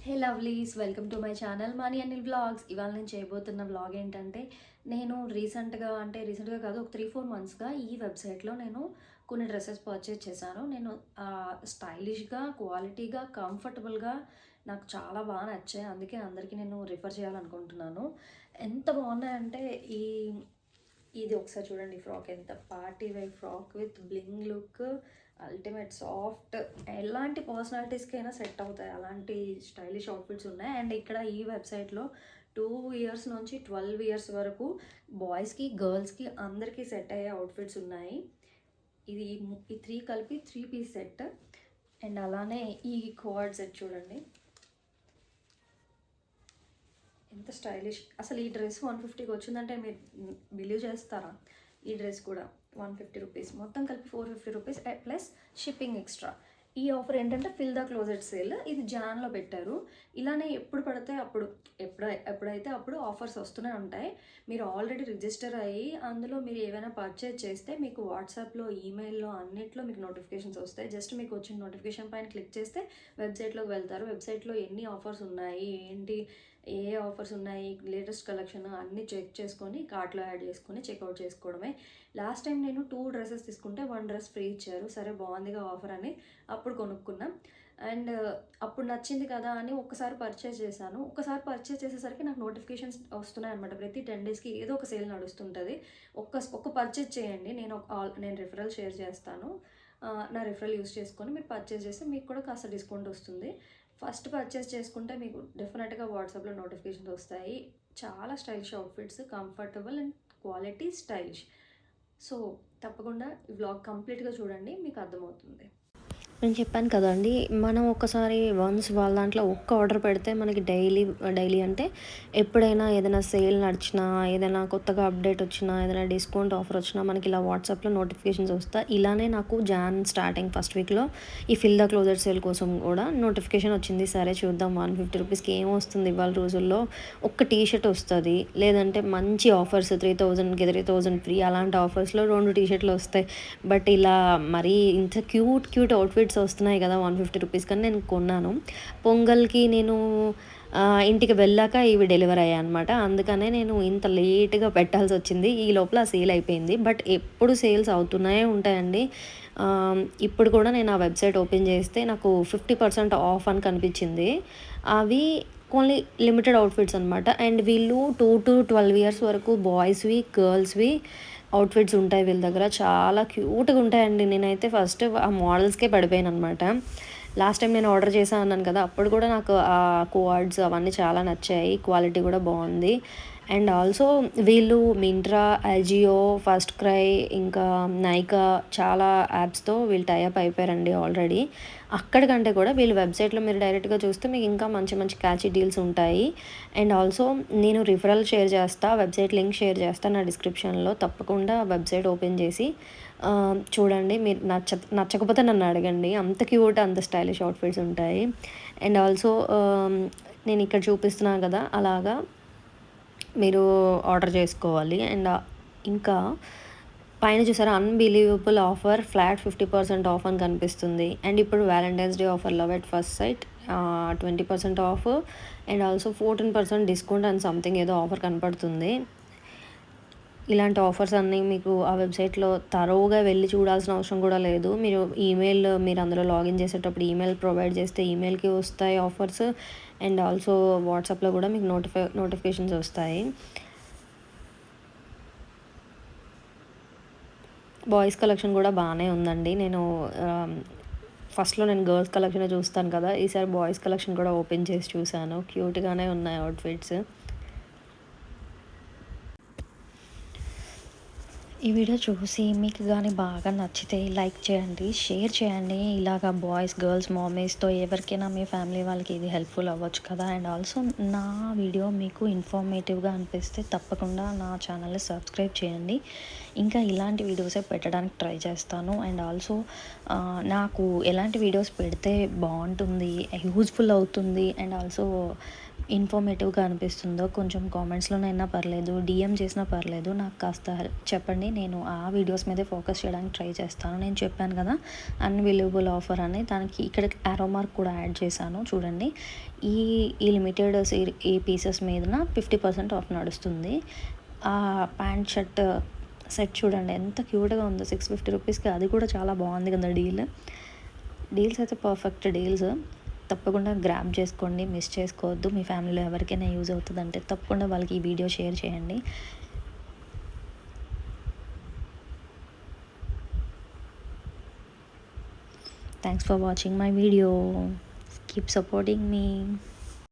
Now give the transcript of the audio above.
Hey lovelies, welcome to my channel money Anil vlogs. ఇవాళ నేను చేయబోతున్న వ్లాగ్ ఏంటంటే, నేను రీసెంట్గా కాదు, ఒక 3-4 మంత్స్గా ఈ వెబ్సైట్లో నేను కొన్ని డ్రెస్సెస్ పర్చేస్ చేశాను. నేను స్టైలిష్గా, క్వాలిటీగా, కంఫర్టబుల్గా నాకు చాలా బాగా నచ్చాయి. అందుకే అందరికీ నేను రిఫర్ చేయాలనుకుంటున్నాను. ఎంత బాగున్నాయంటే ఈ ఇది ఒకసారి చూడండి. ఫ్రాక్ ఎంత party wear frock with bling look, ultimate soft, ఎలాంటి పర్సనాలిటీస్కైనా సెట్ అవుతాయి. అలాంటి స్టైలిష్ అవుట్ఫిట్స్ ఉన్నాయి. అండ్ ఇక్కడ ఈ వెబ్సైట్లో 2 ఇయర్స్ నుంచి 12 ఇయర్స్ వరకు బాయ్స్కి, గర్ల్స్కి అందరికీ సెట్ అయ్యే అవుట్ఫిట్స్ ఉన్నాయి. ఈ త్రీ కలిపి 3 పీస్ సెట్. అండ్ అలానే ఈ కోడ్ సెట్ చూడండి, ఎంత స్టైలిష్. అసలు ఈ డ్రెస్ 150కి వచ్చిందంటే మీరు బిలీవ్ చేస్తారా? ఈ డ్రెస్ కూడా 150 రూపీస్, మొత్తం కలిపి 450 రూపీస్ ప్లస్ షిప్పింగ్ ఎక్స్ట్రా. ఈ ఆఫర్ ఏంటంటే ఫిల్ ద క్లోజెట్ సేల్, ఇది జాన్లో పెట్టారు. ఇలానే ఎప్పుడు పడితే అప్పుడు, ఎప్పుడైతే అప్పుడు ఆఫర్స్ వస్తూనే ఉంటాయి. మీరు ఆల్రెడీ రిజిస్టర్ అయ్యి అందులో మీరు ఏవైనా పర్చేజ్ చేస్తే మీకు వాట్సాప్లో, ఈమెయిల్లో అన్నిట్లో మీకు నోటిఫికేషన్స్ వస్తాయి. జస్ట్ మీకు వచ్చిన నోటిఫికేషన్ పైన క్లిక్ చేస్తే వెబ్సైట్లోకి వెళ్తారు. వెబ్సైట్లో ఎన్ని ఆఫర్స్ ఉన్నాయి, ఏంటి, ఏ ఆఫర్స్ ఉన్నాయి, లేటెస్ట్ కలెక్షన్ అన్నీ చెక్ చేసుకొని కార్ట్లో యాడ్ చేసుకొని చెక్అవుట్ చేసుకోవడమే. లాస్ట్ టైం నేను 2 డ్రెస్సెస్ తీసుకుంటే 1 డ్రెస్ ఫ్రీ ఇచ్చారు. సరే బాగుందిగా ఆఫర్ అని అప్పుడు కొనుక్కున్నాం. అండ్ అప్పుడు నచ్చింది కదా అని ఒక్కసారి పర్చేస్ చేశాను. ఒక్కసారి పర్చేస్ చేసేసరికి నాకు నోటిఫికేషన్స్ వస్తున్నాయి అనమాట. ప్రతి 10 డేస్కి ఏదో ఒక సేల్ నడుస్తుంటుంది. ఒక్క పర్చేస్ చేయండి, నేను రిఫరల్ షేర్ చేస్తాను. నా రిఫరల్ యూస్ చేసుకొని మీరు పర్చేస్ చేస్తే మీకు కూడా కాస్త డిస్కౌంట్ వస్తుంది. ఫస్ట్ పర్చేస్ చేసుకుంటే మీకు డెఫినెట్గా వాట్సాప్లో నోటిఫికేషన్స్ వస్తాయి. చాలా stylish outfits, comfortable and quality stylish. So తప్పకుండా ఈ వ్లాగ్ కంప్లీట్గా చూడండి, మీకు అర్థమవుతుంది. నేను చెప్పాను కదండీ! మనం ఒక్కసారి వన్స్ వాళ్ళ దాంట్లో ఒక్క ఆర్డర్ పెడితే మనకి డైలీ అంటే ఎప్పుడైనా ఏదైనా సేల్ నడిచినా, ఏదైనా కొత్తగా అప్డేట్ వచ్చినా, ఏదైనా డిస్కౌంట్ ఆఫర్ వచ్చినా మనకి ఇలా వాట్సాప్‌లో నోటిఫికేషన్స్ వస్తాయి. ఇలానే నాకు స్టార్టింగ్ ఫస్ట్ వీక్‌లో ఈ ఫిల్ ద క్లోజెట్ సేల్ కోసం కూడా నోటిఫికేషన్ వచ్చింది. సరే చూద్దాం 150 రూపీస్‌కి ఏమొస్తుంది ఇవాళ రోజుల్లో. ఒక్క టీ షర్ట్ వస్తది. లేదంటే మంచి ఆఫర్స్ 3000కి 3000 ఫ్రీ, అలాంటి ఆఫర్స్‌లో 2 టీ షర్ట్‌లు వస్తాయి. బట్ ఇలా మరీ ఇంత క్యూట్ అవుట్‌ఫిట్స్ వస్తున్నాయి కదా 150 రూపీస్ కని నేను కొన్నాను. పొంగల్‌కి నేను ఇంటికి వెళ్ళాక ఇవి డెలివర్ అయ్యాయన్నమాట. అందుకనే నేను ఇంత లేట్‌గా పెట్టాల్సొచ్చింది. ఈ లోపల సేల్ అయిపోయింది. బట్ ఎప్పుడు సేల్స్ అవుతూనే ఉంటాయండి. ఇప్పుడు కూడా నేను ఆ వెబ్సైట్ ఓపెన్ చేస్తే నాకు 50% ఆఫ్ అని కనిపించింది. అవి ఓన్లీ లిమిటెడ్ అవుట్‌ఫిట్స్ అనమాట. అండ్ వీళ్ళు 2-12 ఇయర్స్ వరకు బాయ్స్‌వి, గర్ల్స్‌వి అవుట్‌ఫిట్స్ ఉంటాయి వీళ్ళ దగ్గర. చాలా క్యూట్‌గా ఉంటాయండి. నేనైతే ఫస్ట్ ఆ మోడల్స్‌కే పడిపోయాననమాట. లాస్ట్ టైం నేను ఆర్డర్ చేశా అన్నాను కదా! అప్పుడు కూడా నాకు ఆ కోఆర్డ్స్ అవన్నీ చాలా నచ్చాయి. క్వాలిటీ కూడా బావుంది. అండ్ ఆల్సో వీళ్ళు మింత్రా, అజియో, ఫస్ట్ క్రై, ఇంకా నైకా, చాలా యాప్స్‌తో వీళ్ళు టై అప్ అయిపోయారండి ఆల్రెడీ. అక్కడికంటే కూడా వీళ్ళ వెబ్సైట్‌లో మీరు డైరెక్ట్‌గా చూస్తే మీకు ఇంకా మంచి మంచి క్యాచీ డీల్స్ ఉంటాయి. అండ్ ఆల్సో నేను రిఫరల్ షేర్ చేస్తా, వెబ్సైట్ లింక్ షేర్ చేస్తా నా డిస్క్రిప్షన్‌లో. తప్పకుండా వెబ్సైట్ ఓపెన్ చేసి చూడండి. మీరు నచ్చకపోతే నన్ను అడగండి. అంత క్యూట్, అంత స్టైలిష్ అవుట్‌ఫిట్స్ ఉంటాయి. అండ్ ఆల్సో నేను ఇక్కడ చూపిస్తున్నాను కదా! అలాగా మీరు ఆర్డర్ చేసుకోవాలి. అండ్ ఇంకా పైన చూసారా, అన్‌బిలీవబుల్ ఆఫర్, ఫ్లాట్ 50% ఆఫ్ అని కనిపిస్తుంది. అండ్ ఇప్పుడు Valentine's day offer, love at first sight 20% of, and also 14% discount and something ఏదో ఆఫర్ కనపడుతుంది. ఇలాంటి ఆఫర్స్ అన్నీ మీకు ఆ వెబ్సైట్‌లో తరోగా వెళ్ళి చూడాల్సిన అవసరం కూడా లేదు. మీరు అందులో లాగిన్ చేసేటప్పుడు ఈమెయిల్ ప్రొవైడ్ చేస్తే ఈమెయిల్‌కి వస్తాయి ఆఫర్స్. అండ్ ఆల్సో వాట్సాప్‌లో కూడా మీకు నోటిఫికేషన్స్ వస్తాయి. బాయ్స్ కలెక్షన్ కూడా బాగానే ఉందండి. ఫస్ట్‌లో నేను గర్ల్స్ కలెక్షనే చూస్తాను కదా! ఈసారి బాయ్స్ కలెక్షన్ కూడా ఓపెన్ చేసి చూశాను. క్యూట్‌గానే ఉన్నాయి అవుట్‌ఫిట్స్. ఈ వీడియో చూసి మీకు కానీ బాగా నచ్చితే లైక్ చేయండి, షేర్ చేయండి. ఇలాగ బాయ్స్, గర్ల్స్, మామీస్‌తో ఎవరికైనా మీ ఫ్యామిలీ వాళ్ళకి ఇది హెల్ప్‌ఫుల్ అవ్వచ్చు కదా! అండ్ ఆల్సో నా వీడియో మీకు ఇన్ఫర్మేటివ్‌గా అనిపిస్తే తప్పకుండా నా ఛానల్‌ని సబ్స్క్రైబ్ చేయండి. ఇంకా ఇలాంటి వీడియోసే పెట్టడానికి ట్రై చేస్తాను. అండ్ ఆల్సో నాకు ఎలాంటి వీడియోస్ పెడితే బాగుంటుంది, యూజ్‌ఫుల్ అవుతుంది, అండ్ ఆల్సో ఇన్ఫర్మేటివ్గా అనిపిస్తుందో కొంచెం కామెంట్స్లోనైనా పర్లేదు, డిఎం చేసినా పర్లేదు, నాకు కాస్త చెప్పండి. నేను ఆ వీడియోస్ మీదే ఫోకస్ చేయడానికి ట్రై చేస్తాను. నేను చెప్పాను కదా అన్విలేబుల్ ఆఫర్ అని, దానికి ఇక్కడ యారో మార్క్ కూడా యాడ్ చేశాను చూడండి. ఈ ఈ లిమిటెడ్ ఈ పీసెస్ మీదన 50% ఆఫ్ నడుస్తుంది. ఆ ప్యాంట్ షర్ట్ సెట్ చూడండి ఎంత క్యూట్గా ఉందో, 650 రూపీస్కి. అది కూడా చాలా బాగుంది కదా డీల్స్ అయితే పర్ఫెక్ట్ డీల్స్. తప్పకుండా గ్రాబ్ చేసుకోండి, మిస్ చేసుకోవద్దు. మీ ఫ్యామిలీలో ఎవరికైనా యూజ్ అవుతుందంటే తప్పకుండా వాళ్ళకి ఈ వీడియో షేర్ చేయండి. Thanks for watching my video. Keep supporting me.